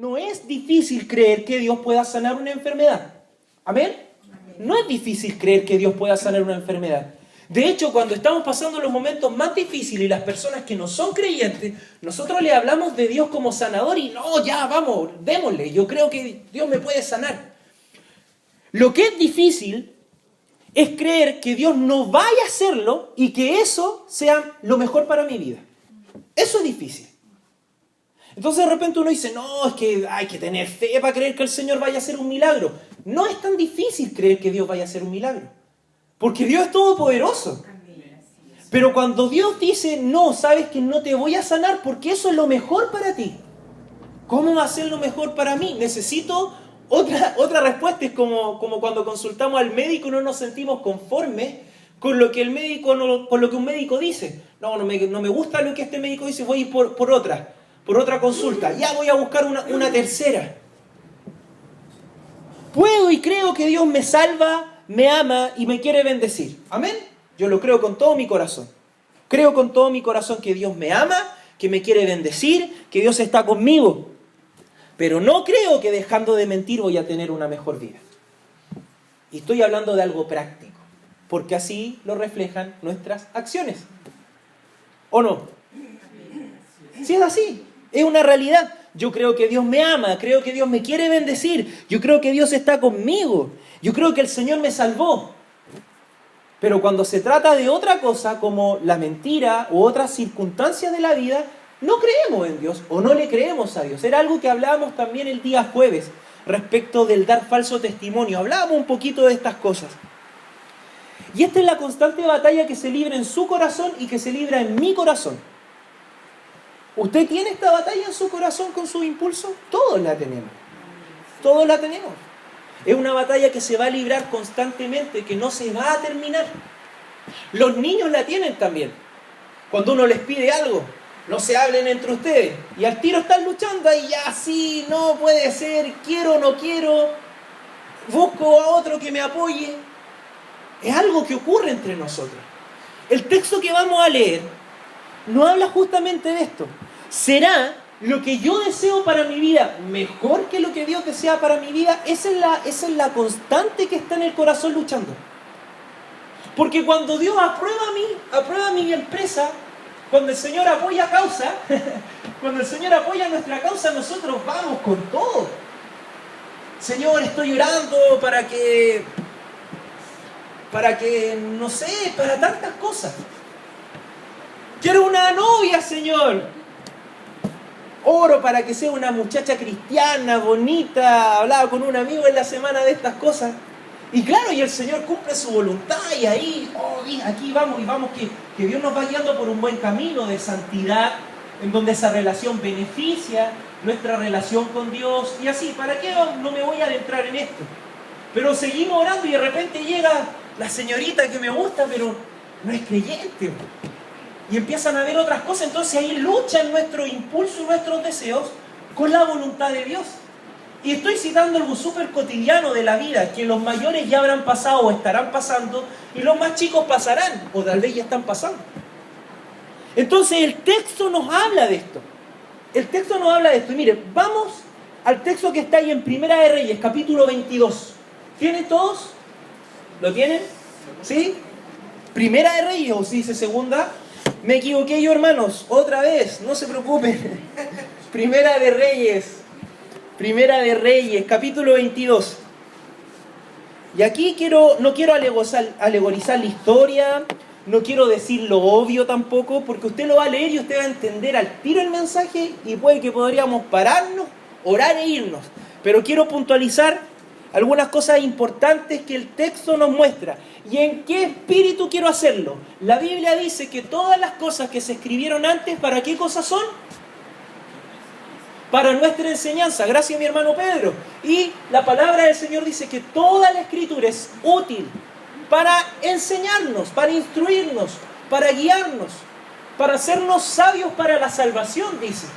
no es difícil creer que Dios pueda sanar una enfermedad. ¿Amén? No es difícil creer que Dios pueda sanar una enfermedad. De hecho, cuando estamos pasando los momentos más difíciles y las personas que no son creyentes, nosotros le hablamos de Dios como sanador y no, ya, vamos, démosle, yo creo que Dios me puede sanar. Lo que es difícil es creer que Dios no vaya a hacerlo y que eso sea lo mejor para mi vida. Eso es difícil. Entonces de repente uno dice, no, es que hay que tener fe para creer que el Señor vaya a hacer un milagro. No es tan difícil creer que Dios vaya a hacer un milagro. Porque Dios es todopoderoso. Pero cuando Dios dice, no, sabes que no te voy a sanar porque eso es lo mejor para ti. ¿Cómo va a ser lo mejor para mí? Necesito otra respuesta. Es como cuando consultamos al médico y no nos sentimos conformes con lo que el médico con lo que un médico dice. No me gusta lo que este médico dice, voy a ir por otra consulta. Ya voy a buscar una tercera. Puedo y creo que Dios me salva, me ama y me quiere bendecir. ¿Amén? Yo lo creo con todo mi corazón. Creo con todo mi corazón que Dios me ama, que me quiere bendecir, que Dios está conmigo. Pero no creo que dejando de mentir voy a tener una mejor vida. Y estoy hablando de algo práctico, porque así lo reflejan nuestras acciones. ¿O no? Si es así, es una realidad. Yo creo que Dios me ama, creo que Dios me quiere bendecir, yo creo que Dios está conmigo, yo creo que el Señor me salvó. Pero cuando se trata de otra cosa, como la mentira u otras circunstancias de la vida, no creemos en Dios o no le creemos a Dios. Era algo que hablábamos también el día jueves respecto del dar falso testimonio. Hablábamos un poquito de estas cosas. Y esta es la constante batalla que se libra en su corazón y que se libra en mi corazón. ¿Usted tiene esta batalla en su corazón con sus impulsos? Todos la tenemos. Todos la tenemos. Es una batalla que se va a librar constantemente, que no se va a terminar. Los niños la tienen también. Cuando uno les pide algo, no se hablen entre ustedes. Y al tiro están luchando ahí, ya sí, no puede ser, quiero, no quiero, busco a otro que me apoye. Es algo que ocurre entre nosotros. El texto que vamos a leer no habla justamente de esto. ¿Será lo que yo deseo para mi vida mejor que lo que Dios desea para mi vida? Esa es la constante que está en el corazón luchando. Porque cuando Dios aprueba mi empresa, cuando el Señor apoya causa, cuando el Señor apoya nuestra causa, nosotros vamos con todo. Señor, estoy orando para que, no sé, para tantas cosas. Quiero una novia, Señor. Oro para que sea una muchacha cristiana, bonita. Hablaba con un amigo en la semana de estas cosas. Y claro, y el Señor cumple su voluntad y ahí, aquí vamos y vamos que Dios nos va guiando por un buen camino de santidad, en donde esa relación beneficia nuestra relación con Dios. Y así, ¿para qué no me voy a adentrar en esto? Pero seguimos orando y de repente llega la señorita que me gusta, pero no es creyente. Y empiezan a haber otras cosas, entonces ahí luchan nuestros impulsos y nuestros deseos con la voluntad de Dios. Y estoy citando algo súper cotidiano de la vida, que los mayores ya habrán pasado o estarán pasando, y los más chicos pasarán, o tal vez ya están pasando. Entonces el texto nos habla de esto. El texto nos habla de esto. Y mire, vamos al texto que está ahí en Primera de Reyes, capítulo 22. ¿Tienen todos? ¿Lo tienen? ¿Sí? Primera de Reyes, o si dice segunda. Me equivoqué yo, hermanos, otra vez, no se preocupen. Primera de Reyes, capítulo 22. Y aquí no quiero alegorizar la historia, no quiero decir lo obvio tampoco, porque usted lo va a leer y usted va a entender al tiro el mensaje y puede que podríamos pararnos, orar e irnos. Pero quiero puntualizar algunas cosas importantes que el texto nos muestra. ¿Y en qué espíritu quiero hacerlo? La Biblia dice que todas las cosas que se escribieron antes, ¿para qué cosas son? Para nuestra enseñanza. Gracias, mi hermano Pedro. Y la palabra del Señor dice que toda la Escritura es útil para enseñarnos, para instruirnos, para guiarnos, para hacernos sabios para la salvación, dice.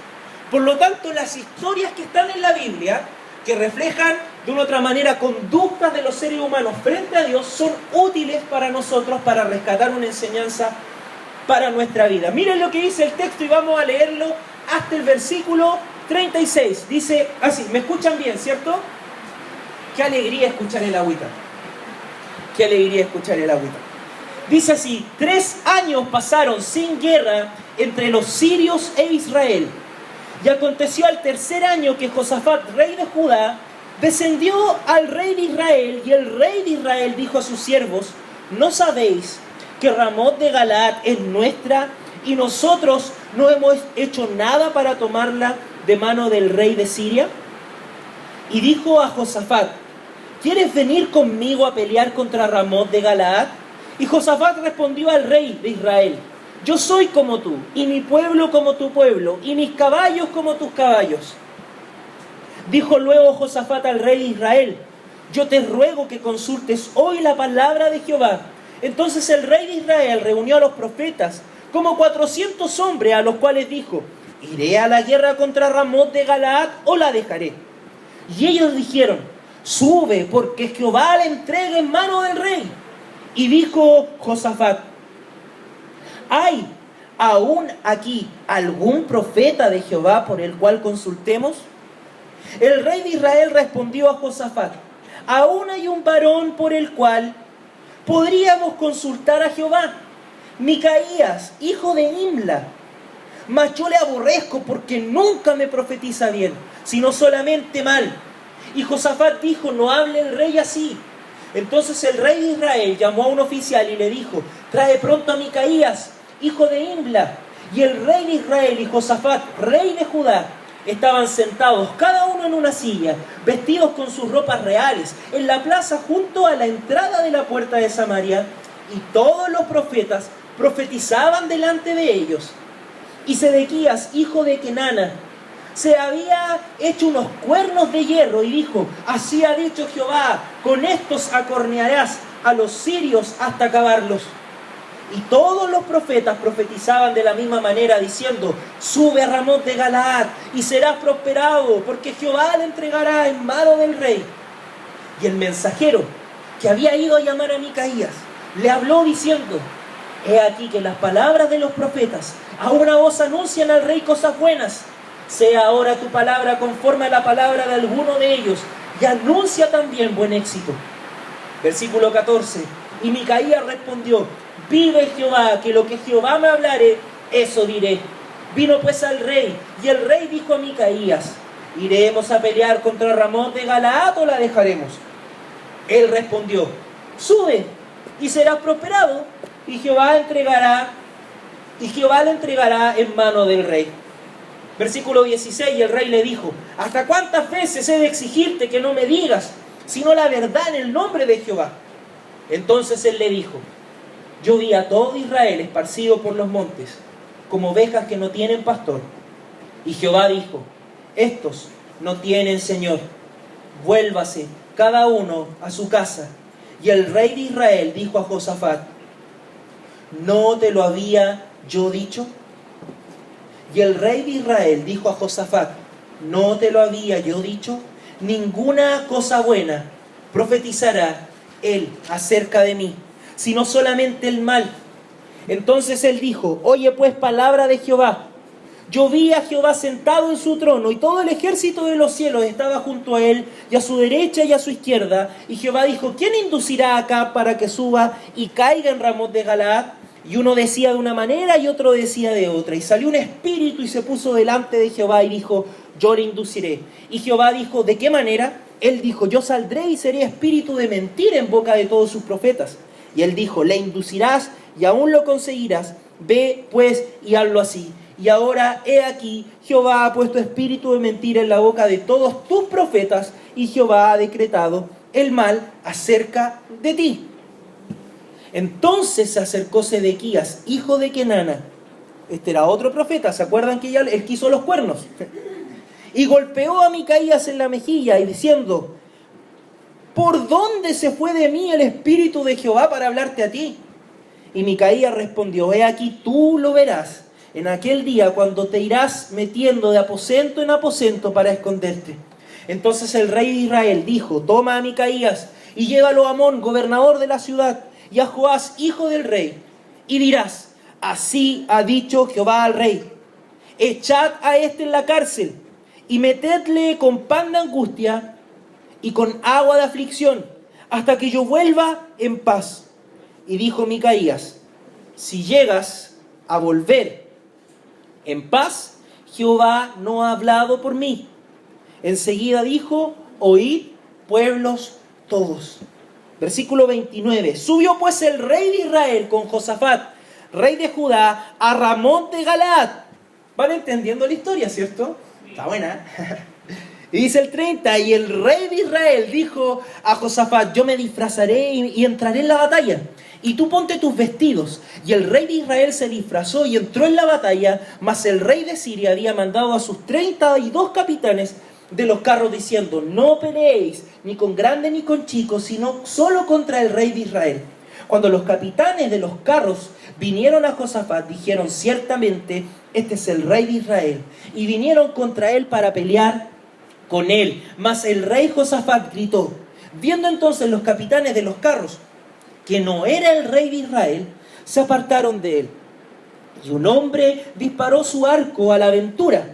Por lo tanto, las historias que están en la Biblia, que reflejan de una otra manera conductas de los seres humanos frente a Dios, son útiles para nosotros para rescatar una enseñanza para nuestra vida. Miren lo que dice el texto y vamos a leerlo hasta el versículo 36, dice así, ¿me escuchan bien, cierto? Qué alegría escuchar el agüita. Qué alegría escuchar el agüita. Dice así, 3 años pasaron sin guerra entre los sirios e Israel. Y aconteció al 3er año que Josafat, rey de Judá, descendió al rey de Israel, y el rey de Israel dijo a sus siervos, ¿no sabéis que Ramot de Galaad es nuestra y nosotros no hemos hecho nada para tomarla de mano del rey de Siria? Y dijo a Josafat, ¿quieres venir conmigo a pelear contra Ramot de Galaad? Y Josafat respondió al rey de Israel, yo soy como tú, y mi pueblo como tu pueblo, y mis caballos como tus caballos. Dijo luego Josafat al rey de Israel, yo te ruego que consultes hoy la palabra de Jehová. Entonces el rey de Israel reunió a los profetas, como 400 hombres, a los cuales dijo, ¿iré a la guerra contra Ramot de Galaad o la dejaré? Y ellos dijeron, sube, porque Jehová la entrega en mano del rey. Y dijo Josafat, ¿hay aún aquí algún profeta de Jehová por el cual consultemos? El rey de Israel respondió a Josafat, aún hay un varón por el cual podríamos consultar a Jehová, Micaías, hijo de Imla. Mas yo le aborrezco porque nunca me profetiza bien, sino solamente mal. Y Josafat dijo, no hable el rey así. Entonces el rey de Israel llamó a un oficial y le dijo, trae pronto a Micaías, hijo de Imla. Y el rey de Israel y Josafat, rey de Judá, estaban sentados cada uno en una silla, vestidos con sus ropas reales, en la plaza junto a la entrada de la puerta de Samaria, y todos los profetas profetizaban delante de ellos. Y Sedequías, hijo de Kenana, se había hecho unos cuernos de hierro y dijo, así ha dicho Jehová, con estos acornearás a los sirios hasta acabarlos. Y todos los profetas profetizaban de la misma manera, diciendo, sube a Ramot de Galaad y serás prosperado, porque Jehová le entregará en mano del rey. Y el mensajero que había ido a llamar a Micaías le habló diciendo, he aquí que las palabras de los profetas a una voz anuncian al rey cosas buenas. Sea ahora tu palabra conforme a la palabra de alguno de ellos, y anuncia también buen éxito. Versículo 14. Y Micaías respondió, vive Jehová, que lo que Jehová me hablare, eso diré. Vino pues al rey, y el rey dijo a Micaías, ¿iremos a pelear contra Ramot de Galaad o la dejaremos? Él respondió, sube, y serás prosperado, y Jehová le entregará en mano del rey. Versículo 16, y el rey le dijo, ¿hasta cuántas veces he de exigirte que no me digas, sino la verdad en el nombre de Jehová? Entonces él le dijo, yo vi a todo Israel esparcido por los montes, como ovejas que no tienen pastor. Y Jehová dijo, estos no tienen señor, vuélvase cada uno a su casa. Y el rey de Israel dijo a Josafat, ¿no te lo había yo dicho? Y el rey de Israel dijo a Josafat, ¿no te lo había yo dicho? Ninguna cosa buena profetizará él acerca de mí, sino solamente el mal. Entonces él dijo, oye pues palabra de Jehová. Yo vi a Jehová sentado en su trono, y todo el ejército de los cielos estaba junto a él, y a su derecha y a su izquierda. Y Jehová dijo, ¿quién inducirá acá para que suba y caiga en Ramot de Galaad? Y uno decía de una manera y otro decía de otra. Y salió un espíritu y se puso delante de Jehová y dijo, yo le induciré. Y Jehová dijo, ¿de qué manera? Él dijo, yo saldré y seré espíritu de mentira en boca de todos sus profetas. Y él dijo, le inducirás y aún lo conseguirás. Ve pues y hazlo así. Y ahora he aquí, Jehová ha puesto espíritu de mentira en la boca de todos tus profetas, y Jehová ha decretado el mal acerca de ti. Entonces se acercó Sedequías, hijo de Kenana. Este era otro profeta, ¿se acuerdan que él quiso los cuernos? Y golpeó a Micaías en la mejilla y diciendo, ¿por dónde se fue de mí el espíritu de Jehová para hablarte a ti? Y Micaías respondió, he aquí tú lo verás en aquel día cuando te irás metiendo de aposento en aposento para esconderte. Entonces el rey de Israel dijo, toma a Micaías y llévalo a Amón, gobernador de la ciudad, y a Joás, hijo del rey, y dirás, así ha dicho Jehová al rey, echad a este en la cárcel, y metedle con pan de angustia y con agua de aflicción, hasta que yo vuelva en paz. Y dijo Micaías: si llegas a volver en paz, Jehová no ha hablado por mí. Enseguida dijo: oíd, pueblos todos. Versículo 29. Subió pues el rey de Israel con Josafat, rey de Judá, a Ramot de Galaad. ¿Van entendiendo la historia, cierto? Está buena. Y dice el 30, y el rey de Israel dijo a Josafat: yo me disfrazaré y entraré en la batalla, y tú ponte tus vestidos. Y el rey de Israel se disfrazó y entró en la batalla, mas el rey de Siria había mandado a sus 32 capitanes de los carros diciendo: no peleéis ni con grandes ni con chicos, sino solo contra el rey de Israel. Cuando los capitanes de los carros vinieron a Josafat, dijeron: ciertamente este es el rey de Israel. Y vinieron contra él para pelear con él. Mas el rey Josafat gritó. Viendo entonces los capitanes de los carros que no era el rey de Israel, se apartaron de él. Y un hombre disparó su arco a la aventura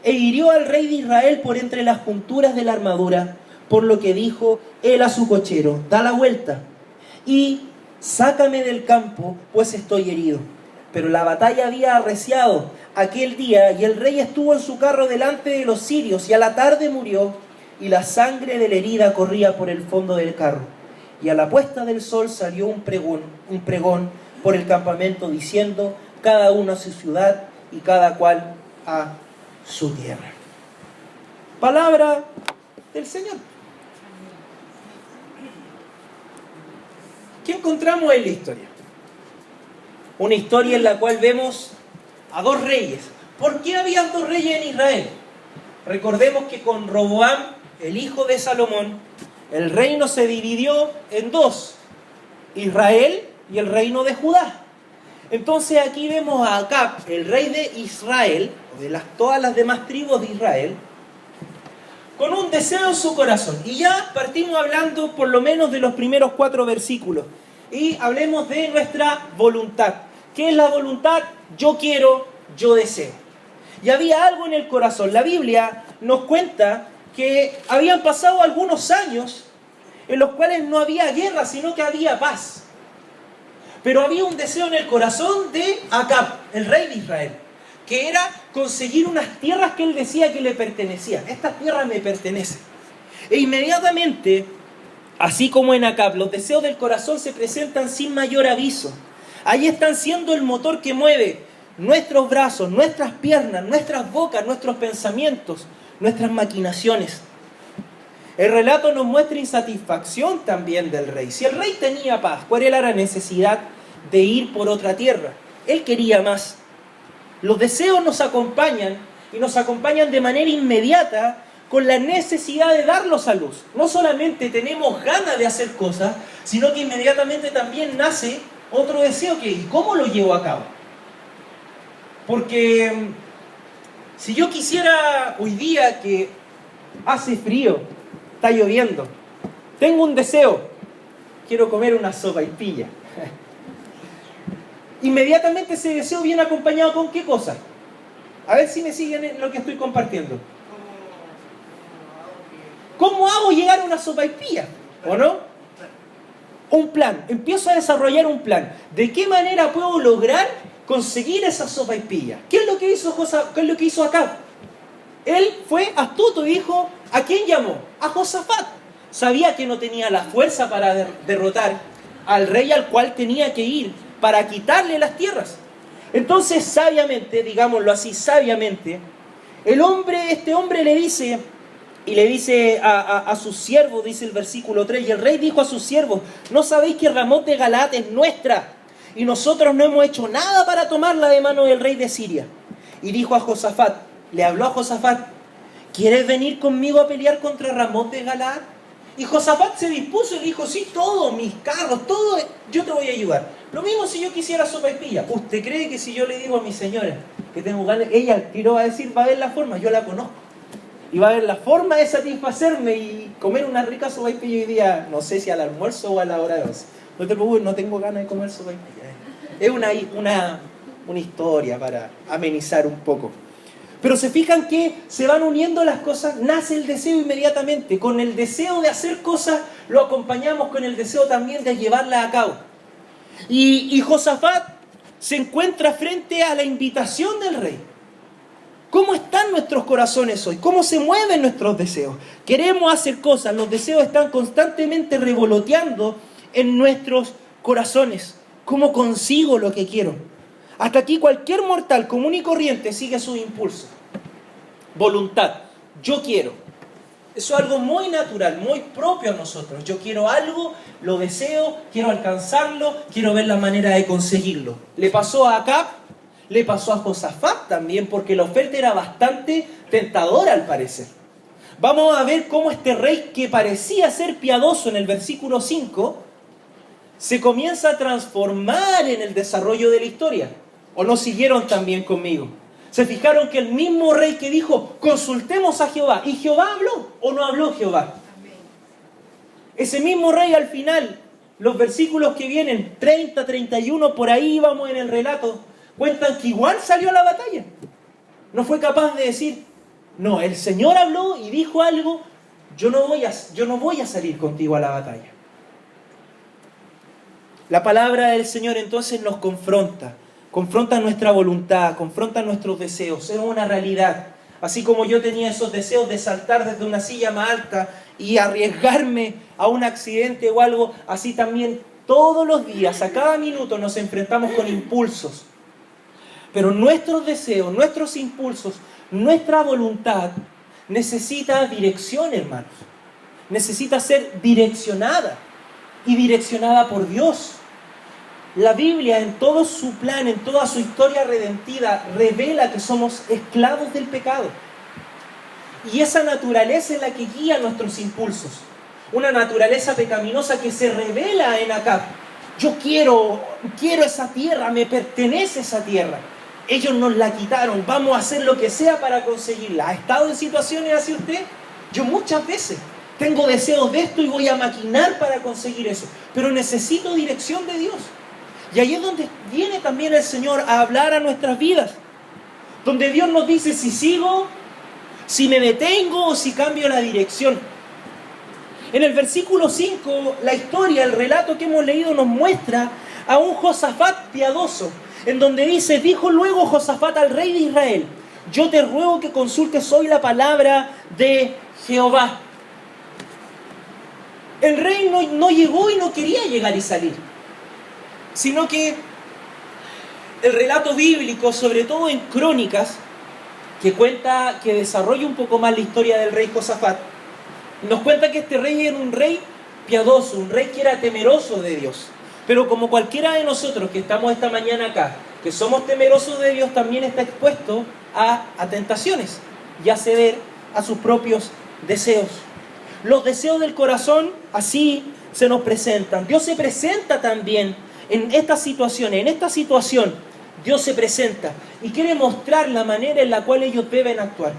e hirió al rey de Israel por entre las junturas de la armadura, por lo que dijo él a su cochero: da la vuelta y sácame del campo, pues estoy herido. Pero la batalla había arreciado aquel día, y el rey estuvo en su carro delante de los sirios, y a la tarde murió, y la sangre de la herida corría por el fondo del carro. Y a la puesta del sol salió un pregón por el campamento, diciendo: cada uno a su ciudad y cada cual a su tierra. Palabra del Señor. ¿Qué encontramos en la historia? Una historia en la cual vemos a dos reyes. ¿Por qué había dos reyes en Israel? Recordemos que con Roboam, el hijo de Salomón, el reino se dividió en dos: Israel y el reino de Judá. Entonces aquí vemos a Acab, el rey de Israel, o de todas las demás tribus de Israel, con un deseo en su corazón. Y ya partimos hablando por lo menos de los primeros 4 versículos. Y hablemos de nuestra voluntad. ¿Qué es la voluntad? Yo quiero, yo deseo. Y había algo en el corazón. La Biblia nos cuenta que habían pasado algunos años en los cuales no había guerra, sino que había paz. Pero había un deseo en el corazón de Acab, el rey de Israel, que era conseguir unas tierras que él decía que le pertenecían. Estas tierras me pertenecen. E inmediatamente, así como en Acab, los deseos del corazón se presentan sin mayor aviso. Ahí están siendo el motor que mueve nuestros brazos, nuestras piernas, nuestras bocas, nuestros pensamientos, nuestras maquinaciones. El relato nos muestra insatisfacción también del rey. Si el rey tenía paz, ¿cuál era la necesidad de ir por otra tierra? Él quería más. Los deseos nos acompañan, y nos acompañan de manera inmediata con la necesidad de darlos a luz. No solamente tenemos ganas de hacer cosas, sino que inmediatamente también nace otro deseo que: ¿y cómo lo llevo a cabo? Porque si yo quisiera hoy día, que hace frío, está lloviendo, tengo un deseo: quiero comer una sopaipilla. Inmediatamente ese deseo viene acompañado ¿con qué cosa? A ver si me siguen en lo que estoy compartiendo. ¿Cómo hago llegar a una sopaipilla? ¿O no? Un plan. Empiezo a desarrollar un plan. ¿De qué manera puedo lograr conseguir esa sopaipilla? ¿Qué es lo que hizo Acab? Él fue astuto y dijo: ¿a quién llamó? A Josafat. Sabía que no tenía la fuerza para derrotar al rey al cual tenía que ir para quitarle las tierras. Entonces, sabiamente, digámoslo así, sabiamente, este hombre le dice a sus siervos, dice el versículo 3, y el rey dijo a sus siervos: ¿no sabéis que Ramot de Galaad es nuestra? Y nosotros no hemos hecho nada para tomarla de mano del rey de Siria. Y dijo a Josafat, le habló a Josafat: ¿quieres venir conmigo a pelear contra Ramot de Galaad? Y Josafat se dispuso y dijo: sí, todos mis carros, todo, yo te voy a ayudar. Lo mismo si yo quisiera sopaipilla. ¿Usted cree que si yo le digo a mi señora que tengo ganas, ella al tiro va a decir, va a ver la forma? Yo la conozco. Y va a ver la forma de satisfacerme y comer una rica sopaipilla hoy día, no sé si al almuerzo o a la hora de 11. No te preocupes, no tengo ganas de comer sopaipilla. Es una historia para amenizar un poco. Pero se fijan que se van uniendo las cosas, nace el deseo inmediatamente. Con el deseo de hacer cosas, lo acompañamos con el deseo también de llevarlas a cabo. Y Josafat se encuentra frente a la invitación del rey. ¿Cómo están nuestros corazones hoy? ¿Cómo se mueven nuestros deseos? Queremos hacer cosas, los deseos están constantemente revoloteando en nuestros corazones. ¿Cómo consigo lo que quiero? Hasta aquí cualquier mortal común y corriente sigue sus impulsos. Voluntad. Yo quiero. Eso es algo muy natural, muy propio a nosotros. Yo quiero algo, lo deseo, quiero alcanzarlo, quiero ver la manera de conseguirlo. Le pasó a Acab, le pasó a Josafat también, porque la oferta era bastante tentadora al parecer. Vamos a ver cómo este rey que parecía ser piadoso en el versículo 5, se comienza a transformar en el desarrollo de la historia. ¿O no siguieron también conmigo? Se fijaron que el mismo rey que dijo, consultemos a Jehová. ¿Y Jehová habló o no habló Jehová? Ese mismo rey al final, los versículos que vienen, 30, 31, por ahí vamos en el relato, cuentan que igual salió a la batalla. No fue capaz de decir, no, el Señor habló y dijo algo, yo no voy a salir contigo a la batalla. La palabra del Señor entonces nos confronta nuestra voluntad, confronta nuestros deseos, es una realidad. Así como yo tenía esos deseos de saltar desde una silla más alta y arriesgarme a un accidente o algo, así también todos los días, a cada minuto nos enfrentamos con impulsos. Pero nuestros deseos, nuestros impulsos, nuestra voluntad necesita dirección, hermanos. Necesita ser direccionada y direccionada por Dios. La Biblia en todo su plan, en toda su historia redentiva, revela que somos esclavos del pecado. Y esa naturaleza es la que guía nuestros impulsos. Una naturaleza pecaminosa que se revela en Acab. Yo quiero esa tierra, me pertenece esa tierra. Ellos nos la quitaron, vamos a hacer lo que sea para conseguirla. ¿Ha estado en situaciones así usted? Yo muchas veces tengo deseos de esto y voy a maquinar para conseguir eso. Pero necesito dirección de Dios. Y ahí es donde viene también el Señor a hablar a nuestras vidas. Donde Dios nos dice si sigo, si me detengo o si cambio la dirección. En el versículo 5, la historia, el relato que hemos leído nos muestra a un Josafat piadoso. En donde dice, dijo luego Josafat al rey de Israel, yo te ruego que consultes hoy la palabra de Jehová. El rey no llegó y no quería llegar y salir, sino que el relato bíblico, sobre todo en Crónicas, que desarrolla un poco más la historia del rey Josafat, nos cuenta que este rey era un rey piadoso, un rey que era temeroso de Dios. Pero como cualquiera de nosotros que estamos esta mañana acá, que somos temerosos de Dios, también está expuesto a tentaciones y a ceder a sus propios deseos. Los deseos del corazón así se nos presentan. Dios se presenta también en estas situaciones. En esta situación Dios se presenta y quiere mostrar la manera en la cual ellos deben actuar.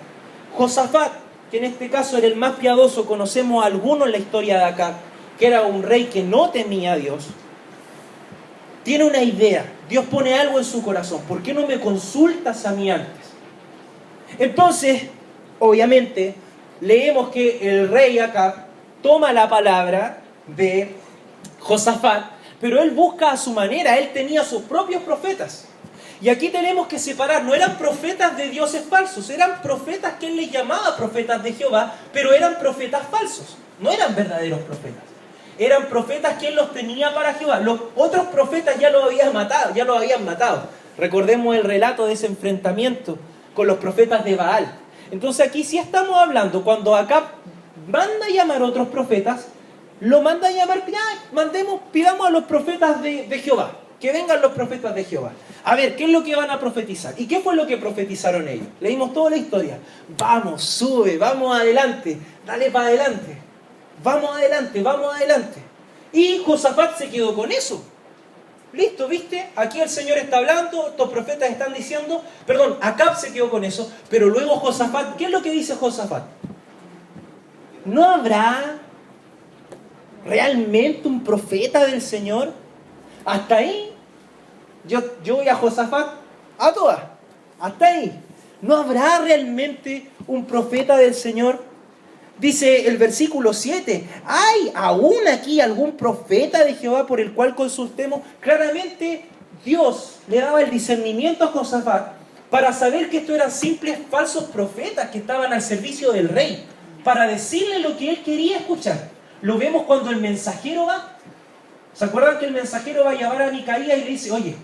Josafat, que en este caso era el más piadoso, conocemos a algunos en la historia de acá, que era un rey que no temía a Dios. Tiene una idea, Dios pone algo en su corazón. ¿Por qué no me consultas a mí antes? Entonces, obviamente, leemos que el rey acá toma la palabra de Josafat, pero él busca a su manera, él tenía sus propios profetas. Y aquí tenemos que separar, no eran profetas de dioses falsos, eran profetas que él les llamaba profetas de Jehová, pero eran profetas falsos, no eran verdaderos profetas. Eran profetas que él los tenía para Jehová. Los otros profetas ya los habían matado. Recordemos el relato de ese enfrentamiento con los profetas de Baal. Entonces aquí sí estamos hablando, cuando acá manda a llamar a otros profetas, lo manda a llamar, pidamos a los profetas de Jehová, que vengan los profetas de Jehová. A ver, ¿qué es lo que van a profetizar? ¿Y qué fue lo que profetizaron ellos? Leímos toda la historia. Vamos, sube, vamos adelante, dale para adelante. Vamos adelante. Y Josafat se quedó con eso. Listo, ¿viste? Aquí el Señor está hablando, estos profetas están diciendo, Acab se quedó con eso, pero luego Josafat, ¿qué es lo que dice Josafat? ¿No habrá realmente un profeta del Señor? Hasta ahí, yo voy a Josafat a todas, hasta ahí. ¿No habrá realmente un profeta del Señor? Dice el versículo 7, ¿hay aún aquí algún profeta de Jehová por el cual consultemos? Claramente Dios le daba el discernimiento a Josafat para saber que estos eran simples falsos profetas que estaban al servicio del rey, para decirle lo que él quería escuchar. Lo vemos cuando el mensajero va. ¿Se acuerdan que el mensajero va a llamar a Micaías y le dice, oye,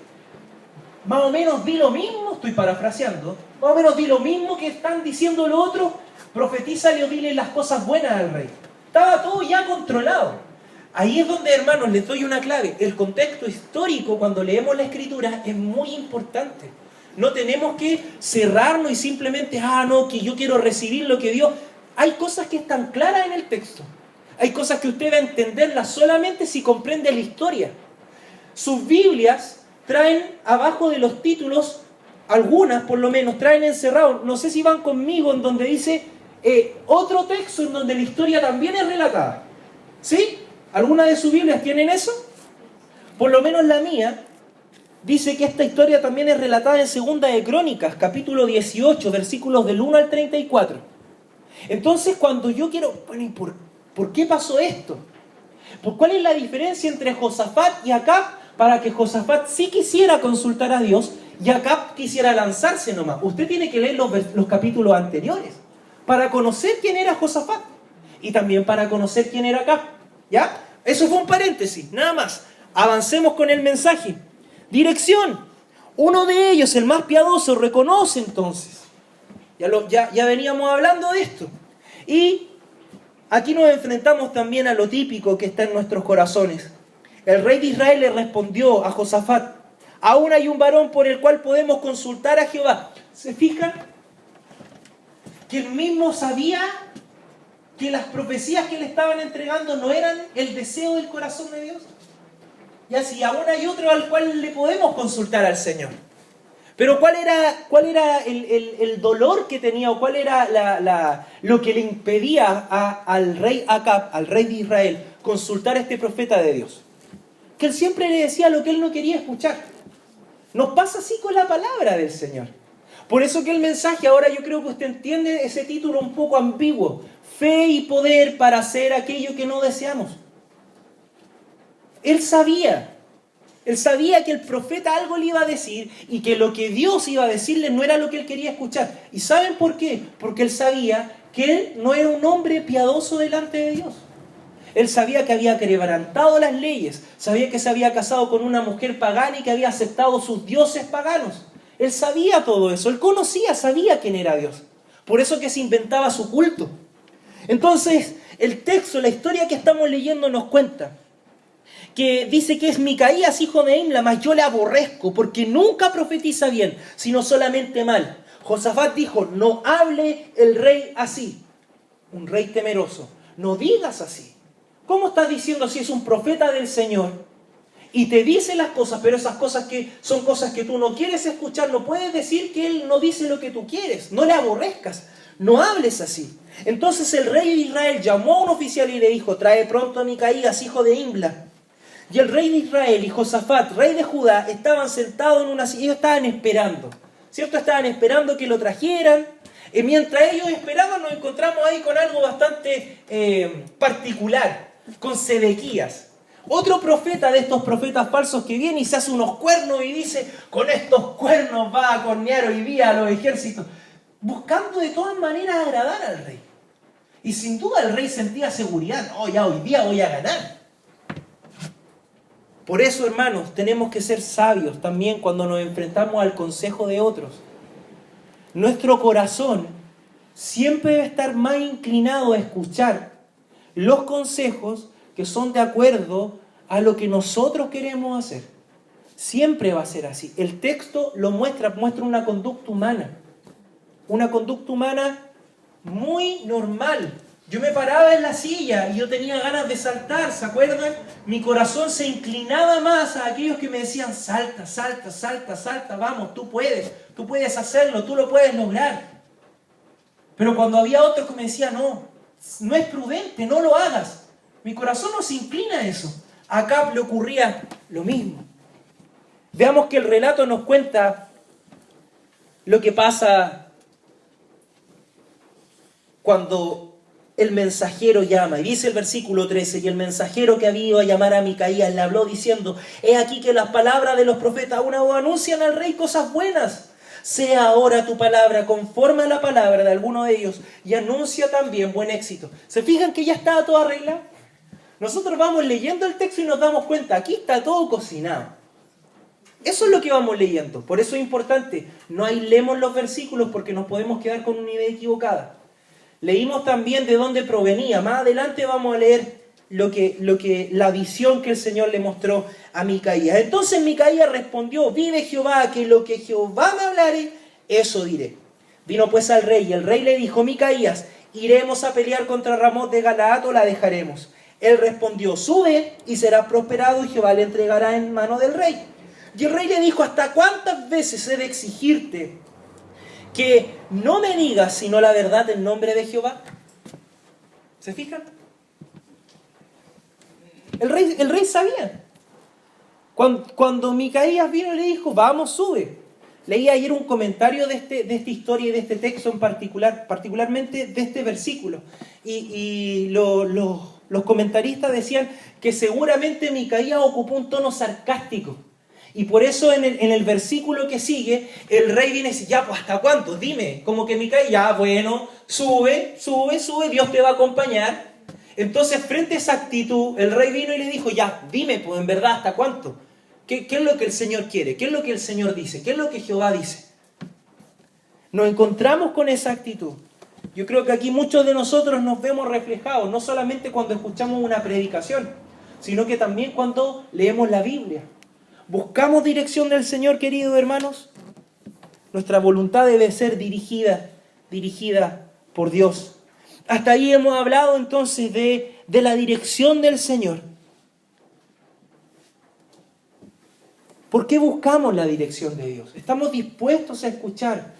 más o menos di lo mismo, estoy parafraseando, más o menos di lo mismo que están diciendo los otros, profetízale o dile las cosas buenas al rey? Estaba todo ya controlado. Ahí es donde, hermanos, les doy una clave. El contexto histórico, cuando leemos la Escritura, es muy importante. No tenemos que cerrarnos y simplemente, no, que yo quiero recibir lo que Dios... Hay cosas que están claras en el texto. Hay cosas que usted va a entenderlas solamente si comprende la historia. Sus Biblias traen abajo de los títulos, algunas por lo menos, traen encerrado, no sé si van conmigo, en donde dice otro texto en donde la historia también es relatada. ¿Sí? ¿Alguna de sus Biblias tienen eso? Por lo menos la mía dice que esta historia también es relatada en Segunda de Crónicas, capítulo 18, versículos del 1 al 34. Entonces, cuando yo quiero... Bueno, ¿y por qué pasó esto? ¿Cuál es la diferencia entre Josafat y Acab para que Josafat sí quisiera consultar a Dios y Acab quisiera lanzarse nomás? Usted tiene que leer los capítulos anteriores para conocer quién era Josafat y también para conocer quién era Acab. ¿Ya? Eso fue un paréntesis, nada más. Avancemos con el mensaje. Dirección. Uno de ellos, el más piadoso, reconoce entonces. Ya veníamos hablando de esto. Y aquí nos enfrentamos también a lo típico que está en nuestros corazones. El rey de Israel le respondió a Josafat, aún hay un varón por el cual podemos consultar a Jehová. ¿Se fijan? Que él mismo sabía que las profecías que le estaban entregando no eran el deseo del corazón de Dios. Y así, aún hay otro al cual le podemos consultar al Señor. Pero ¿cuál era el dolor que tenía o cuál era lo que le impedía al rey Acab, al rey de Israel, consultar a este profeta de Dios? Que él siempre le decía lo que él no quería escuchar. Nos pasa así con la palabra del Señor. Por eso que el mensaje, ahora yo creo que usted entiende ese título un poco ambiguo. Fe y poder para hacer aquello que no deseamos. Él sabía que el profeta algo le iba a decir y que lo que Dios iba a decirle no era lo que él quería escuchar. ¿Y saben por qué? Porque él sabía que él no era un hombre piadoso delante de Dios. Él sabía que había quebrantado las leyes, sabía que se había casado con una mujer pagana y que había aceptado sus dioses paganos. Él sabía todo eso, él sabía quién era Dios. Por eso que se inventaba su culto. Entonces, el texto, la historia que estamos leyendo nos cuenta que dice que es Micaías, hijo de Imla, mas yo le aborrezco, porque nunca profetiza bien, sino solamente mal. Josafat dijo, no hable el rey así, un rey temeroso, no digas así. ¿Cómo estás diciendo si es un profeta del Señor y te dice las cosas, pero esas cosas que son cosas que tú no quieres escuchar, no puedes decir que él no dice lo que tú quieres, no le aborrezcas, no hables así? Entonces el rey de Israel llamó a un oficial y le dijo, trae pronto a Micaías, hijo de Imla. Y el rey de Israel y Josafat, rey de Judá, estaban sentados en una silla. Ellos estaban esperando, ¿cierto? Estaban esperando que lo trajeran. Y mientras ellos esperaban, nos encontramos ahí con algo bastante particular, con Sedequías. Otro profeta de estos profetas falsos que viene y se hace unos cuernos y dice, con estos cuernos va a cornear hoy día a los ejércitos, buscando de todas maneras agradar al rey. Y sin duda el rey sentía seguridad, ya hoy día voy a ganar. Por eso, hermanos, tenemos que ser sabios también cuando nos enfrentamos al consejo de otros. Nuestro corazón siempre debe estar más inclinado a escuchar los consejos que son de acuerdo a lo que nosotros queremos hacer. Siempre va a ser así. El texto lo muestra una conducta humana. Una conducta humana muy normal. Yo me paraba en la silla y yo tenía ganas de saltar, ¿se acuerdan? Mi corazón se inclinaba más a aquellos que me decían, salta, salta, salta, salta, vamos, tú puedes hacerlo, tú lo puedes lograr. Pero cuando había otros que me decían, no es prudente, no lo hagas. Mi corazón no se inclina a eso. A Acab le ocurría lo mismo. Veamos que el relato nos cuenta lo que pasa cuando el mensajero llama, y dice el versículo 13, y el mensajero que había ido a llamar a Micaías le habló diciendo, he aquí que las palabras de los profetas aún anuncian al rey cosas buenas. Sea ahora tu palabra conforme a la palabra de alguno de ellos y anuncia también buen éxito. ¿Se fijan que ya estaba todo arreglado? Nosotros vamos leyendo el texto y nos damos cuenta, aquí está todo cocinado. Eso es lo que vamos leyendo. Por eso es importante, no aislemos los versículos porque nos podemos quedar con una idea equivocada. Leímos también de dónde provenía. Más adelante vamos a leer la visión que el Señor le mostró a Micaías. Entonces Micaías respondió, vive Jehová, que lo que Jehová me hablare, eso diré. Vino pues al rey, y el rey le dijo, Micaías, ¿iremos a pelear contra Ramot de Galaad o la dejaremos? Él respondió, sube y será prosperado, y Jehová le entregará en mano del rey. Y el rey le dijo, ¿hasta cuántas veces he de exigirte que no me digas sino la verdad en nombre de Jehová? ¿Se fijan? El rey sabía. Cuando Micaías vino y le dijo, vamos, sube. Leí ayer un comentario de esta historia y de este texto en particular, particularmente de este versículo. Y los comentaristas decían que seguramente Micaías ocupó un tono sarcástico. Y por eso en el versículo que sigue, el rey viene y dice, ya, pues ¿hasta cuánto? Dime, como que Micaías, ya, bueno, sube, Dios te va a acompañar. Entonces, frente a esa actitud, el rey vino y le dijo, ya, dime, pues en verdad, ¿hasta cuánto? ¿Qué es lo que el Señor quiere? ¿Qué es lo que el Señor dice? ¿Qué es lo que Jehová dice? Nos encontramos con esa actitud. Yo creo que aquí muchos de nosotros nos vemos reflejados, no solamente cuando escuchamos una predicación, sino que también cuando leemos la Biblia. ¿Buscamos dirección del Señor, queridos hermanos? Nuestra voluntad debe ser dirigida por Dios. Hasta ahí hemos hablado entonces de la dirección del Señor. ¿Por qué buscamos la dirección de Dios? ¿Estamos dispuestos a escuchar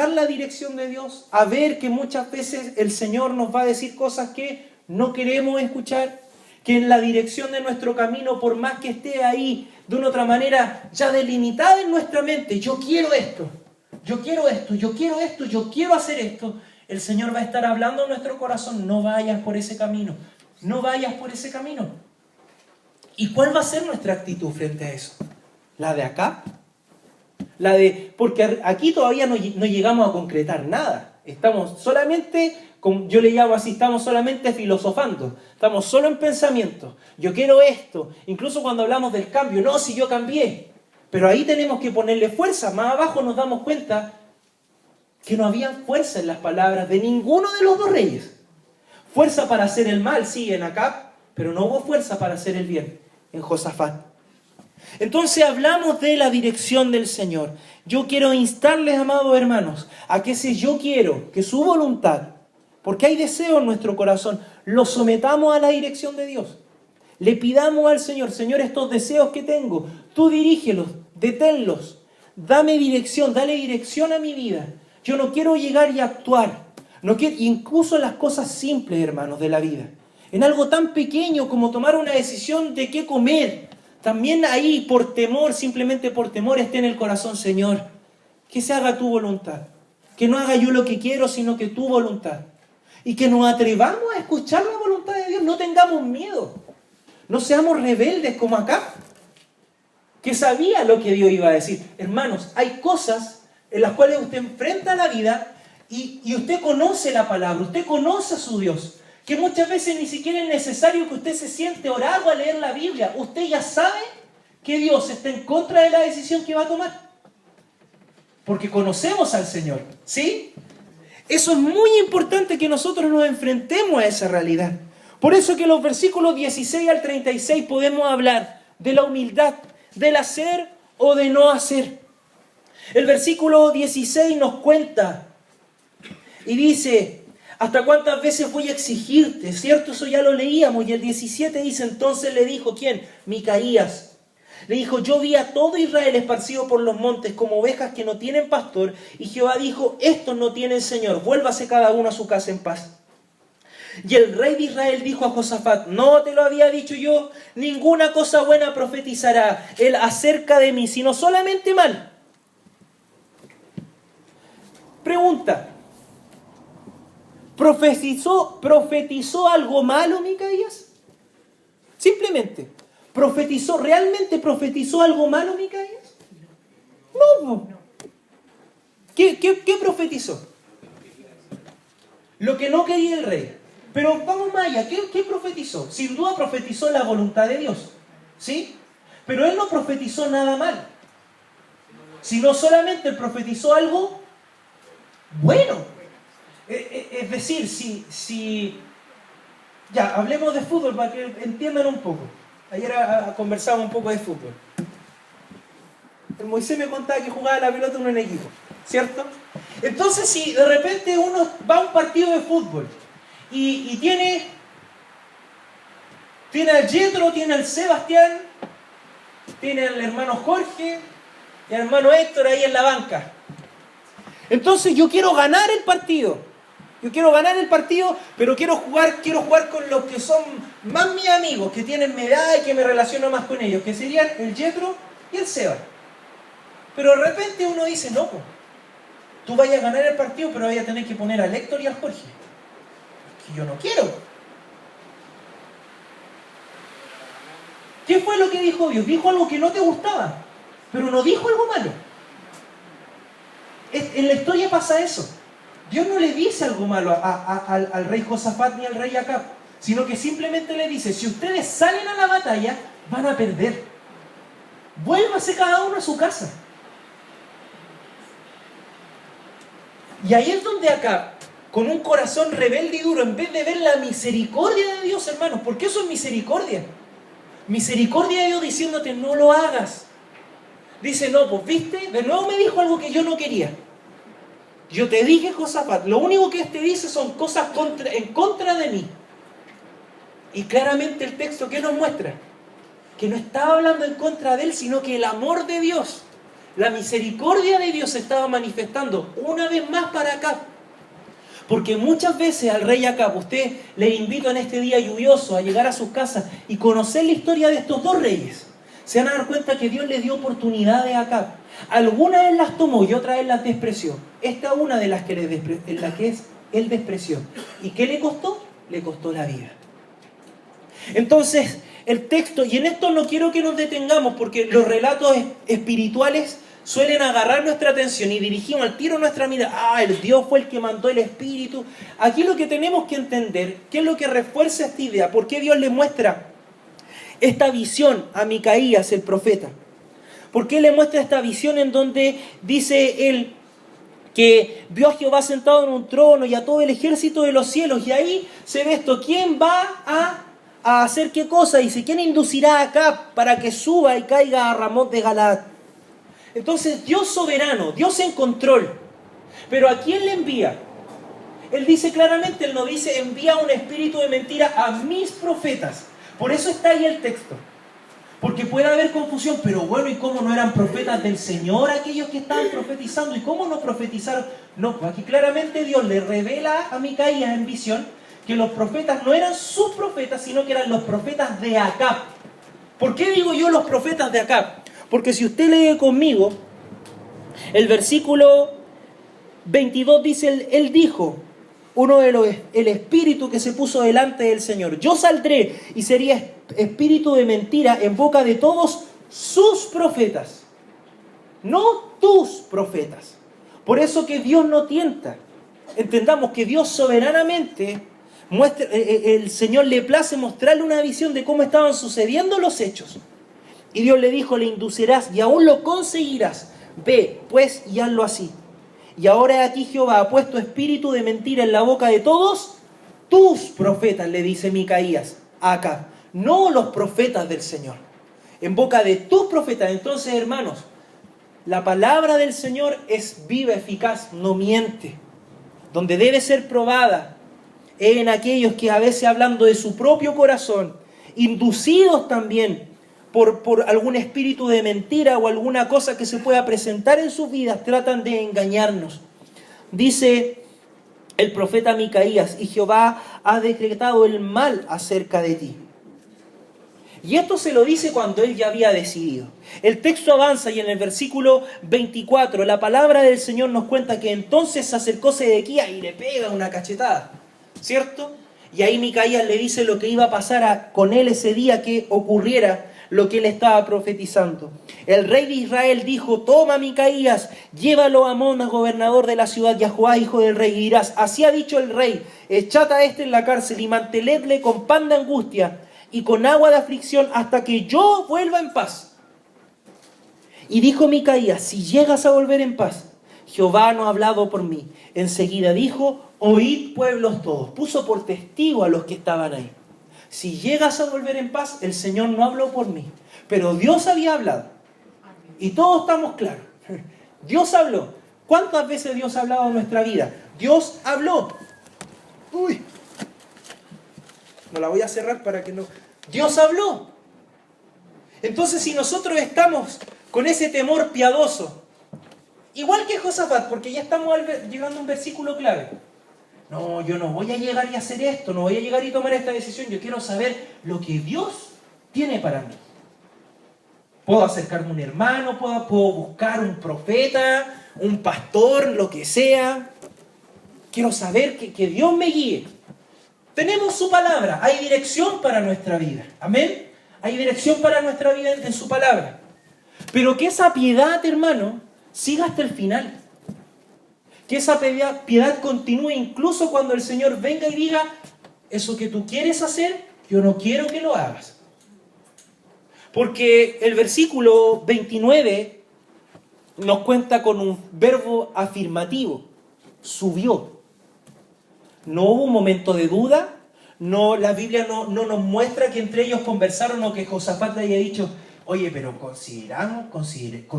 la dirección de Dios? A ver que muchas veces el Señor nos va a decir cosas que no queremos escuchar, que en la dirección de nuestro camino, por más que esté ahí de una otra manera ya delimitada en nuestra mente, yo quiero esto, yo quiero esto, yo quiero esto, yo quiero hacer esto, el Señor va a estar hablando en nuestro corazón, no vayas por ese camino, no vayas por ese camino. ¿Y cuál va a ser nuestra actitud frente a eso? ¿La de acá? Porque aquí todavía no llegamos a concretar nada. Estamos solamente, como yo le llamo así, estamos solamente filosofando. Estamos solo en pensamiento. Yo quiero esto. Incluso cuando hablamos del cambio, no, si yo cambié. Pero ahí tenemos que ponerle fuerza. Más abajo nos damos cuenta que no había fuerza en las palabras de ninguno de los dos reyes. Fuerza para hacer el mal, sí, en Acab, pero no hubo fuerza para hacer el bien en Josafat. Entonces hablamos de la dirección del Señor. Yo quiero instarles, amados hermanos, a que si yo quiero que su voluntad, porque hay deseo en nuestro corazón, lo sometamos a la dirección de Dios. Le pidamos al Señor, Señor, estos deseos que tengo, tú dirígelos, deténlos, dame dirección, dale dirección a mi vida. Yo no quiero llegar y actuar, incluso en las cosas simples, hermanos, de la vida. En algo tan pequeño como tomar una decisión de qué comer. También ahí, por temor, simplemente por temor, esté en el corazón, Señor, que se haga tu voluntad. Que no haga yo lo que quiero, sino que tu voluntad. Y que nos atrevamos a escuchar la voluntad de Dios. No tengamos miedo. No seamos rebeldes como acá, que sabía lo que Dios iba a decir. Hermanos, hay cosas en las cuales usted enfrenta la vida y usted conoce la palabra, usted conoce a su Dios. Que muchas veces ni siquiera es necesario que usted se siente a orar o a leer la Biblia. Usted ya sabe que Dios está en contra de la decisión que va a tomar. Porque conocemos al Señor, ¿sí? Eso es muy importante que nosotros nos enfrentemos a esa realidad. Por eso que los versículos 16 al 36 podemos hablar de la humildad, del hacer o de no hacer. El versículo 16 nos cuenta y dice, ¿hasta cuántas veces voy a exigirte? ¿Cierto? Eso ya lo leíamos. Y el 17 dice, entonces le dijo, ¿quién? Micaías. Le dijo, yo vi a todo Israel esparcido por los montes como ovejas que no tienen pastor. Y Jehová dijo, estos no tienen Señor, vuélvase cada uno a su casa en paz. Y el rey de Israel dijo a Josafat, no te lo había dicho yo, ninguna cosa buena profetizará él acerca de mí, sino solamente mal. Pregunta. ¿Profetizó algo malo Micaías? Simplemente. ¿Realmente profetizó algo malo Micaías? No. ¿Qué profetizó? Lo que no quería el rey. Pero vamos más allá, ¿qué profetizó? Sin duda profetizó la voluntad de Dios, ¿sí? Pero él no profetizó nada mal, sino solamente profetizó algo bueno. Es decir, si ya, hablemos de fútbol para que entiendan un poco. Ayer conversaba un poco de fútbol. El Moisés me contaba que jugaba la pelota en un equipo, ¿cierto? Entonces, si de repente uno va a un partido de fútbol y tiene al Yetro, tiene al Sebastián, tiene al hermano Jorge y al hermano Héctor ahí en la banca. Entonces yo quiero ganar el partido. Pero quiero jugar con los que son más mis amigos, que tienen mi edad y que me relaciono más con ellos, que serían el Yetro y el Seba. Pero de repente uno dice, no, tú vayas a ganar el partido, pero vayas a tener que poner al Héctor y al Jorge. Que yo no quiero. ¿Qué fue lo que dijo Dios? Dijo algo que no te gustaba, pero no dijo algo malo. En la historia pasa eso. Dios no le dice algo malo al rey Josafat ni al rey Acab, sino que simplemente le dice, si ustedes salen a la batalla, van a perder. Vuélvase cada uno a su casa. Y ahí es donde Acab, con un corazón rebelde y duro, en vez de ver la misericordia de Dios, hermanos, porque eso es misericordia. Misericordia de Dios diciéndote, no lo hagas. Dice, no, pues viste, de nuevo me dijo algo que yo no quería. Yo te dije, Josafat, lo único que te dice son cosas en contra de mí. Y claramente el texto, ¿qué nos muestra? Que no estaba hablando en contra de él, sino que el amor de Dios, la misericordia de Dios se estaba manifestando una vez más para Acab. Porque muchas veces al rey Acab, usted le invito en este día lluvioso a llegar a sus casas y conocer la historia de estos dos reyes. Se van a dar cuenta que Dios le dio oportunidades a Acab. Algunas él las tomó y otras él las despreció. Esta es una de las que él despreció. ¿Y qué le costó? Le costó la vida. Entonces, el texto, y en esto no quiero que nos detengamos porque los relatos espirituales suelen agarrar nuestra atención y dirigimos al tiro nuestra mirada. El Dios fue el que mandó el Espíritu. Aquí lo que tenemos que entender, ¿qué es lo que refuerza esta idea? ¿Por qué Dios le muestra esta visión a Micaías, el profeta? ¿Por qué le muestra esta visión en donde dice él que vio a Jehová sentado en un trono y a todo el ejército de los cielos? Y ahí se ve esto, ¿quién va a hacer qué cosa? Dice, ¿quién inducirá a Acab para que suba y caiga a Ramot de Galaad? Entonces, Dios soberano, Dios en control. Pero ¿a quién le envía? Él dice claramente, él no dice, envía un espíritu de mentira a mis profetas. Por eso está ahí el texto. Porque puede haber confusión, pero bueno, ¿y cómo no eran profetas del Señor aquellos que estaban profetizando? ¿Y cómo no profetizaron? No, pues aquí claramente Dios le revela a Micaías en visión que los profetas no eran sus profetas, sino que eran los profetas de Acab. ¿Por qué digo yo los profetas de Acab? Porque si usted lee conmigo, el versículo 22 dice, él dijo, el espíritu que se puso delante del Señor, yo saldré y sería espíritu de mentira en boca de todos sus profetas, no tus profetas. Por eso que Dios no tienta. Entendamos que Dios soberanamente el Señor le place mostrarle una visión de cómo estaban sucediendo los hechos. Y Dios le dijo, le inducirás y aún lo conseguirás. Ve, pues, y hazlo así. Y ahora aquí Jehová ha puesto espíritu de mentira en la boca de todos tus profetas, le dice Micaías a Acab, no los profetas del Señor. En boca de tus profetas. Entonces, hermanos, la palabra del Señor es viva, eficaz, no miente. Donde debe ser probada es en aquellos que a veces, hablando de su propio corazón, inducidos también por algún espíritu de mentira o alguna cosa que se pueda presentar en sus vidas, tratan de engañarnos. Dice el profeta Micaías, y Jehová ha decretado el mal acerca de ti. Y esto se lo dice cuando él ya había decidido. El texto avanza y en el versículo 24 la palabra del Señor nos cuenta que entonces se acercó Sedequías y le pega una cachetada. ¿cierto? Y ahí Micaías le dice lo que iba a pasar con él ese día que ocurriera lo que él estaba profetizando. El rey de Israel dijo: toma, Micaías, llévalo a Amón, gobernador de la ciudad, y a Joás, hijo del rey, y dirás: así ha dicho el rey, echad a este en la cárcel y mantenedle con pan de angustia y con agua de aflicción hasta que yo vuelva en paz. Y dijo Micaías: si llegas a volver en paz, Jehová no ha hablado por mí. Enseguida dijo: oíd, pueblos todos. Puso por testigo a los que estaban ahí. Si llegas a volver en paz, el Señor no habló por mí, pero Dios había hablado. Y todos estamos claros. Dios habló. ¿Cuántas veces Dios ha hablado en nuestra vida? Dios habló. Uy. No la voy a cerrar para que no... Dios habló. Entonces, si nosotros estamos con ese temor piadoso, igual que Josafat, porque ya estamos llegando a un versículo clave. No, yo no voy a llegar y hacer esto, no voy a llegar y tomar esta decisión. Yo quiero saber lo que Dios tiene para mí. Puedo acercarme a un hermano, puedo buscar un profeta, un pastor, lo que sea. Quiero saber que Dios me guíe. Tenemos su palabra, hay dirección para nuestra vida. Amén. Hay dirección para nuestra vida en su palabra. Pero que esa piedad, hermano, siga hasta el final. Que esa piedad continúe incluso cuando el Señor venga y diga: eso que tú quieres hacer, yo no quiero que lo hagas. Porque el versículo 29 nos cuenta con un verbo afirmativo: subió. No hubo un momento de duda. No, la Biblia no nos muestra que entre ellos conversaron o que Josafat le haya dicho: oye, pero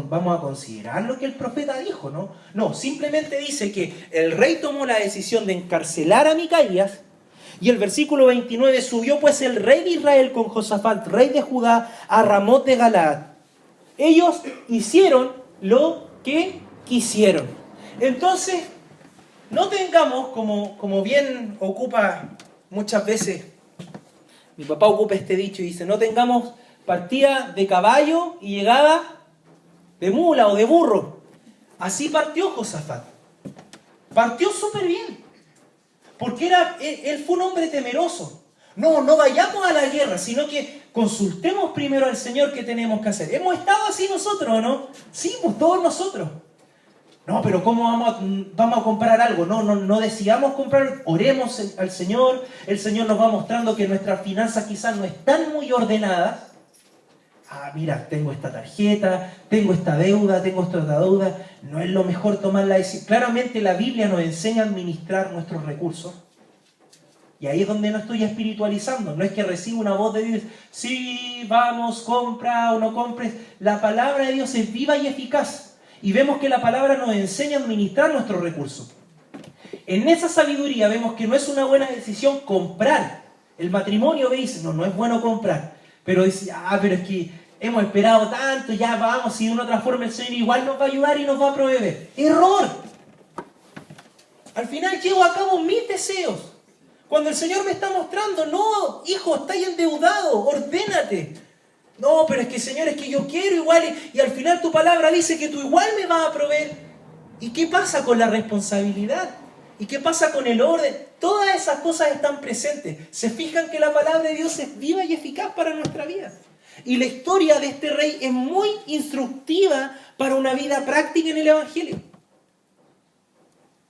vamos a considerar lo que el profeta dijo, ¿no? No, simplemente dice que el rey tomó la decisión de encarcelar a Micaías. Y el versículo 29: subió pues el rey de Israel con Josafat, rey de Judá, a Ramot de Galaad. Ellos hicieron lo que quisieron. Entonces, no tengamos, como bien ocupa muchas veces, mi papá ocupa este dicho y dice: no tengamos partida de caballo y llegada de mula o de burro. Así partió Josafat. Partió súper bien. Porque él fue un hombre temeroso. No vayamos a la guerra, sino que consultemos primero al Señor qué tenemos que hacer. ¿Hemos estado así nosotros o no? Sí, pues todos nosotros. No, pero ¿cómo vamos a comprar algo? No decidamos comprar, oremos al Señor. El Señor nos va mostrando que nuestras finanzas quizás no están muy ordenadas. Ah, mira, tengo esta tarjeta, tengo esta deuda, tengo esta otra deuda. No es lo mejor tomar la decisión. Claramente la Biblia nos enseña a administrar nuestros recursos. Y ahí es donde no estoy espiritualizando. No es que reciba una voz de Dios: sí, vamos, compra o no compres. La palabra de Dios es viva y eficaz. Y vemos que la palabra nos enseña a administrar nuestros recursos. En esa sabiduría vemos que no es una buena decisión comprar. El matrimonio dice: no es bueno comprar. Pero dice: pero es que hemos esperado tanto, ya vamos, si de una otra forma el Señor igual nos va a ayudar y nos va a proveer. ¡Error! Al final llevo a cabo mis deseos. Cuando el Señor me está mostrando: no, hijo, estás endeudado, ordénate. No, pero es que Señor, es que yo quiero igual, y al final tu palabra dice que tú igual me vas a proveer. ¿Y qué pasa con la responsabilidad? ¿Y qué pasa con el orden? Todas esas cosas están presentes. Se fijan que la palabra de Dios es viva y eficaz para nuestra vida. Y la historia de este rey es muy instructiva para una vida práctica en el Evangelio.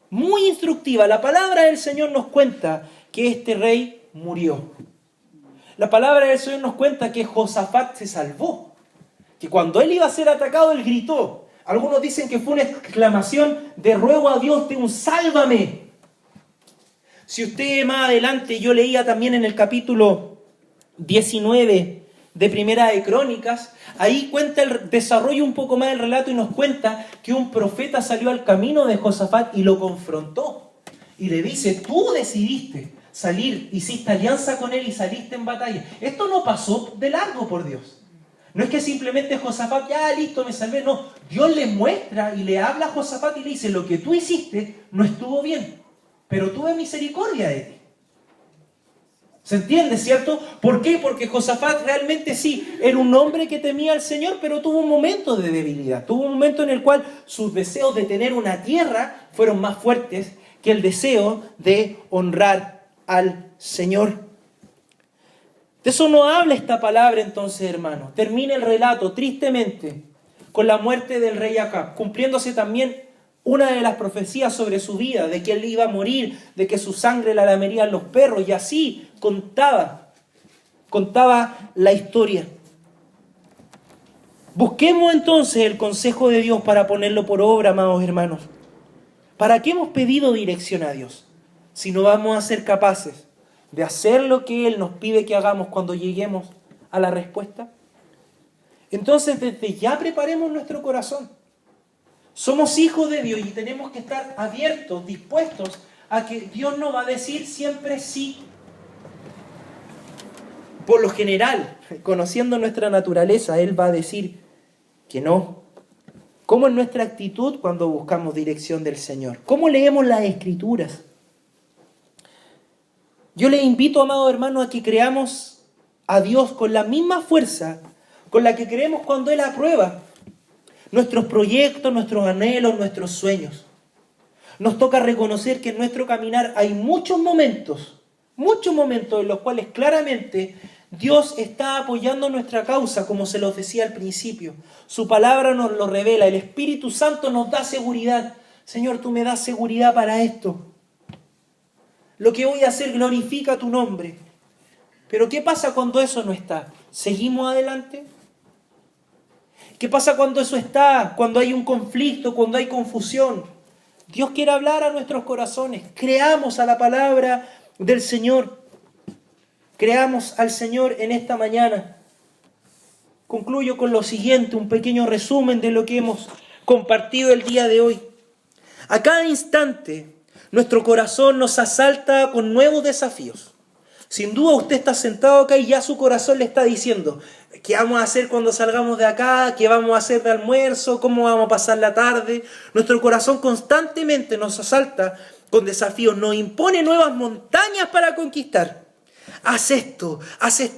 Muy instructiva. La palabra del Señor nos cuenta que este rey murió. La palabra del Señor nos cuenta que Josafat se salvó. Que cuando él iba a ser atacado, él gritó. Algunos dicen que fue una exclamación de ruego a Dios, de un sálvame. Si usted más adelante, yo leía también en el capítulo 19 de Primera de Crónicas, ahí cuenta desarrolla un poco más el relato y nos cuenta que un profeta salió al camino de Josafat y lo confrontó. Y le dice: tú decidiste salir, hiciste alianza con él y saliste en batalla. Esto no pasó de largo, por Dios. No es que simplemente Josafat, ya listo, me salvé. No, Dios le muestra y le habla a Josafat y le dice: lo que tú hiciste no estuvo bien, pero tuve misericordia de ti. ¿Se entiende, cierto? ¿Por qué? Porque Josafat realmente sí, era un hombre que temía al Señor, pero tuvo un momento de debilidad. Tuvo un momento en el cual sus deseos de tener una tierra fueron más fuertes que el deseo de honrar al Señor. De eso no habla esta palabra entonces, hermano. Termina el relato, tristemente, con la muerte del rey Acab, cumpliéndose también una de las profecías sobre su vida, de que él iba a morir, de que su sangre la lamerían los perros, y así contaba la historia. Busquemos entonces el consejo de Dios para ponerlo por obra, amados hermanos. ¿Para qué hemos pedido dirección a Dios? Si no vamos a ser capaces de hacer lo que Él nos pide que hagamos cuando lleguemos a la respuesta. Entonces, desde ya preparemos nuestro corazón. Somos hijos de Dios y tenemos que estar abiertos, dispuestos a que Dios nos va a decir siempre sí. Por lo general, conociendo nuestra naturaleza, Él va a decir que no. ¿Cómo es nuestra actitud cuando buscamos dirección del Señor? ¿Cómo leemos las Escrituras? Yo les invito, amados hermanos, a que creamos a Dios con la misma fuerza con la que creemos cuando Él aprueba nuestros proyectos, nuestros anhelos, nuestros sueños. Nos toca reconocer que en nuestro caminar hay muchos momentos en los cuales claramente Dios está apoyando nuestra causa, como se los decía al principio. Su palabra nos lo revela, el Espíritu Santo nos da seguridad. Señor, tú me das seguridad para esto. Lo que voy a hacer glorifica tu nombre. Pero ¿qué pasa cuando eso no está? ¿Seguimos adelante? ¿Qué pasa cuando eso está? Cuando hay un conflicto, cuando hay confusión. Dios quiere hablar a nuestros corazones. Creamos a la palabra del Señor. Creamos al Señor en esta mañana. Concluyo con lo siguiente, un pequeño resumen de lo que hemos compartido el día de hoy. A cada instante, nuestro corazón nos asalta con nuevos desafíos. Sin duda usted está sentado acá y ya su corazón le está diciendo: ¿qué vamos a hacer cuando salgamos de acá? ¿Qué vamos a hacer de almuerzo? ¿Cómo vamos a pasar la tarde? Nuestro corazón constantemente nos asalta con desafíos, nos impone nuevas montañas para conquistar. Haz esto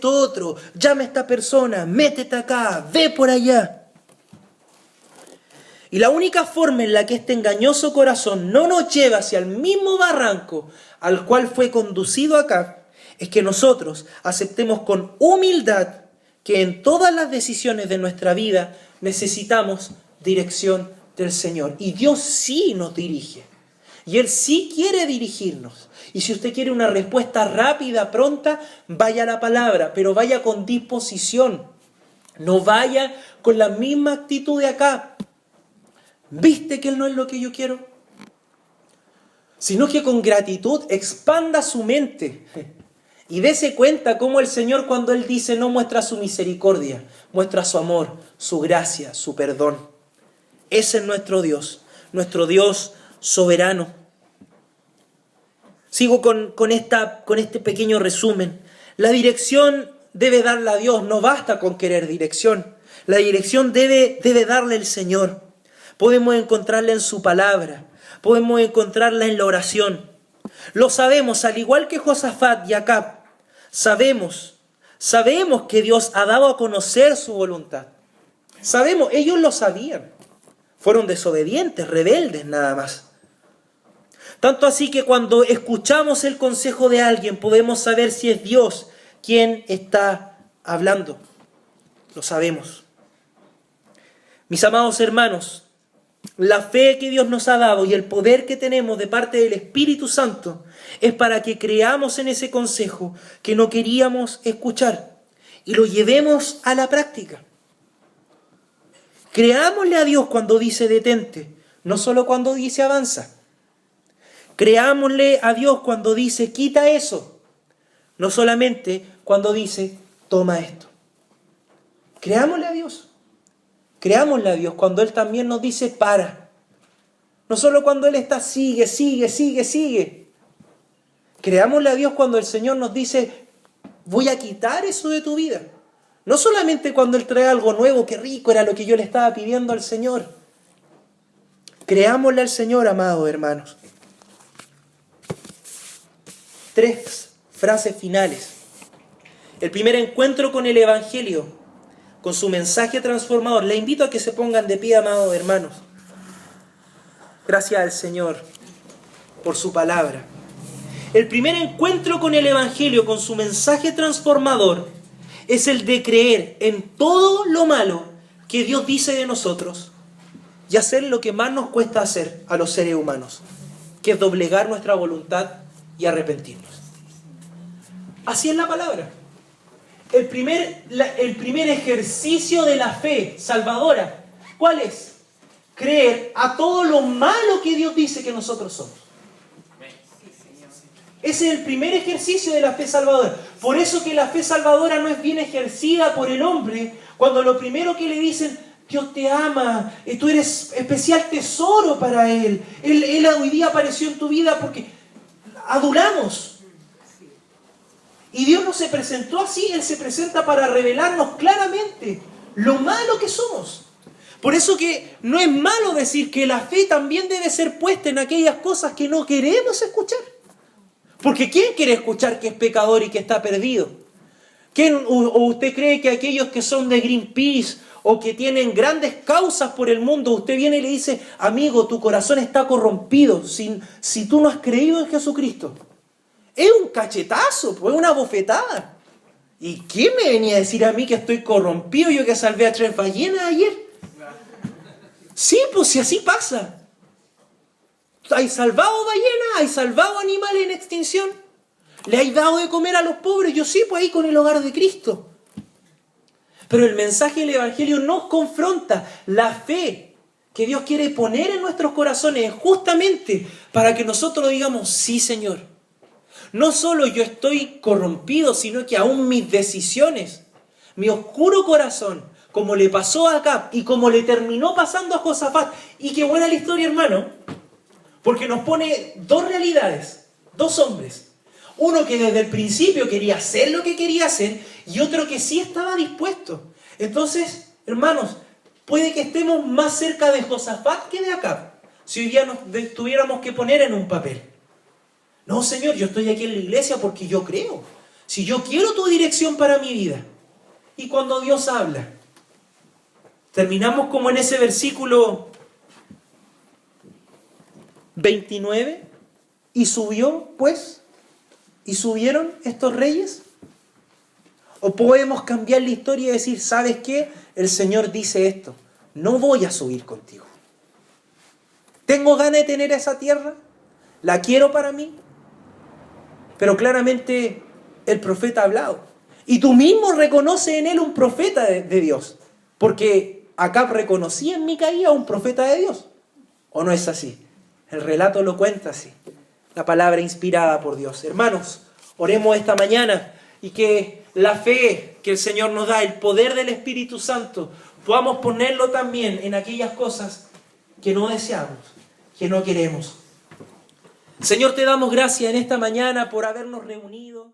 otro, llama a esta persona, métete acá, ve por allá. Y la única forma en la que este engañoso corazón no nos lleva hacia el mismo barranco al cual fue conducido acá, es que nosotros aceptemos con humildad que en todas las decisiones de nuestra vida necesitamos dirección del Señor. Y Dios sí nos dirige. Y Él sí quiere dirigirnos. Y si usted quiere una respuesta rápida, pronta, vaya a la palabra, pero vaya con disposición. No vaya con la misma actitud de acá. ¿Viste que Él no es lo que yo quiero? Sino que con gratitud expanda su mente. Y dése cuenta cómo el Señor, cuando Él dice, no muestra su misericordia, muestra su amor, su gracia, su perdón. Ese es nuestro Dios soberano. Sigo con este pequeño resumen. La dirección debe darla a Dios, no basta con querer dirección. La dirección debe darle el Señor. Podemos encontrarla en su palabra, podemos encontrarla en la oración. Lo sabemos, al igual que Josafat y Acab. Sabemos que Dios ha dado a conocer su voluntad. Sabemos, ellos lo sabían. Fueron desobedientes, rebeldes nada más. Tanto así que cuando escuchamos el consejo de alguien podemos saber si es Dios quien está hablando. Lo sabemos. Mis amados hermanos, la fe que Dios nos ha dado y el poder que tenemos de parte del Espíritu Santo es para que creamos en ese consejo que no queríamos escuchar y lo llevemos a la práctica. Creámosle a Dios cuando dice detente, no solo cuando dice avanza. Creámosle a Dios cuando dice quita eso, no solamente cuando dice toma esto. Creámosle a Dios. Creámosle a Dios cuando Él también nos dice para. No solo cuando Él está sigue. Creámosle a Dios cuando el Señor nos dice voy a quitar eso de tu vida. No solamente cuando Él trae algo nuevo, qué rico era lo que yo le estaba pidiendo al Señor. Creámosle al Señor, amados hermanos. 3 frases finales. El primer encuentro con el Evangelio, con su mensaje transformador. Le invito a que se pongan de pie, amados hermanos. Gracias al Señor por su palabra. El primer encuentro con el Evangelio, con su mensaje transformador, es el de creer en todo lo malo que Dios dice de nosotros y hacer lo que más nos cuesta hacer a los seres humanos, que es doblegar nuestra voluntad y arrepentirnos. Así es la palabra. El primer ejercicio de la fe salvadora, ¿cuál es? Creer a todo lo malo que Dios dice que nosotros somos. Ese es el primer ejercicio de la fe salvadora. Por eso que la fe salvadora no es bien ejercida por el hombre, cuando lo primero que le dicen, Dios te ama, tú eres especial tesoro para Él. Él hoy día apareció en tu vida porque adulamos. Y Dios no se presentó así, Él se presenta para revelarnos claramente lo malo que somos. Por eso que no es malo decir que la fe también debe ser puesta en aquellas cosas que no queremos escuchar. Porque ¿quién quiere escuchar que es pecador y que está perdido? ¿O usted cree que aquellos que son de Greenpeace o que tienen grandes causas por el mundo, usted viene y le dice, amigo, tu corazón está corrompido si tú no has creído en Jesucristo? Es un cachetazo, pues una bofetada. ¿Y quién me venía a decir a mí que estoy corrompido, yo que salvé a 3 ballenas ayer? Sí, pues si así pasa. ¿Hay salvado ballenas? ¿Hay salvado animales en extinción? ¿Le hay dado de comer a los pobres? Yo sí, pues ahí con el hogar de Cristo. Pero el mensaje del Evangelio nos confronta. La fe que Dios quiere poner en nuestros corazones es justamente para que nosotros digamos, sí, Señor. No solo yo estoy corrompido, sino que aún mis decisiones, mi oscuro corazón, como le pasó a Acab y como le terminó pasando a Josafat. Y qué buena la historia, hermano, porque nos pone dos realidades, dos hombres. Uno que desde el principio quería hacer lo que quería hacer y otro que sí estaba dispuesto. Entonces, hermanos, puede que estemos más cerca de Josafat que de Acab, si hoy día nos tuviéramos que poner en un papel. No, Señor, yo estoy aquí en la iglesia porque yo creo. Si yo quiero tu dirección para mi vida. Y cuando Dios habla, terminamos como en ese versículo 29. Y subió, pues, y subieron estos reyes. O podemos cambiar la historia y decir, ¿sabes qué? El Señor dice esto. No voy a subir contigo. Tengo ganas de tener esa tierra. La quiero para mí. Pero claramente el profeta ha hablado. Y tú mismo reconoces en él un profeta de Dios. Porque Acab reconocía en Micaía a un profeta de Dios. ¿O no es así? El relato lo cuenta así. La palabra inspirada por Dios. Hermanos, oremos esta mañana y que la fe que el Señor nos da, el poder del Espíritu Santo, podamos ponerlo también en aquellas cosas que no deseamos, que no queremos. Señor, te damos gracias en esta mañana por habernos reunido.